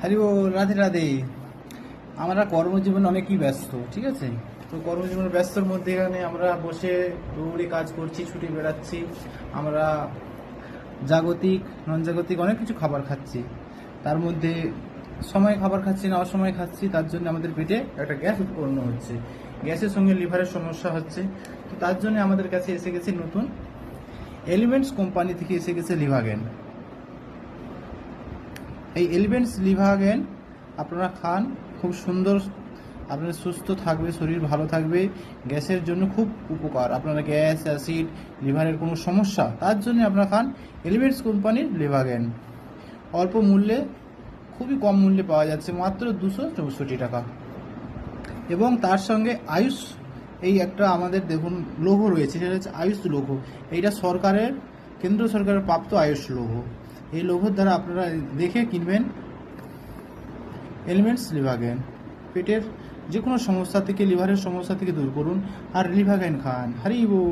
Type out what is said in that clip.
Hello, Radhe Radhe. আমরা কর্মজীবনে অনেকই ব্যস্ত, ঠিক আছে। তো কর্মজীবনে ব্যস্তর মধ্যে এখানে আমরা বসে দৌড়ে কাজ করছি, ছুটে বেড়াচ্ছি। আমরা জাগতিক নন জাগতিক অনেক কিছু খাবার খাচ্ছি। তার মধ্যে সময় খাবার খাচ্ছি না, অসময়ে খাচ্ছি, তার জন্য আমাদের পেটে একটা গ্যাস উৎপন্ন হচ্ছে। গ্যাসের সঙ্গে লিভারের সমস্যা হচ্ছে। তো তার জন্য আমাদের কাছে এসে গেছে নতুন এলিমেন্টস কোম্পানি থেকে এসে গেছে লিভাগেন। এই এলিমেন্টস লিভাগেন আপনারা খান, খুব সুন্দর, আপনার সুস্থ থাকবে, শরীর ভালো থাকবে, গ্যাসের জন্য খুব উপকার। আপনারা গ্যাস, অ্যাসিড, লিভারের কোনো সমস্যা, তার জন্য আপনারা খান এলিমেন্টস কোম্পানির লিভাগেন। অল্প মূল্যে, খুবই কম মূল্যে পাওয়া যাচ্ছে, মাত্র 264 টাকা। এবং তার সঙ্গে আয়ুষ, এই একটা আমাদের দেখুন লোগো রয়েছে, সেটা হচ্ছে আয়ুষ লোগো। এইটা সরকারের, কেন্দ্র সরকারের প্রাপ্ত আয়ুষ লোগো। এই লোগোর দ্বারা আপনারা দেখে কিনবেন এলিমেন্টস লিভাগেন। পেটের যে কোনো সমস্যা থেকে, লিভারের সমস্যা থেকে দূর করুন, আর লিভাগেন খান। হরি বল।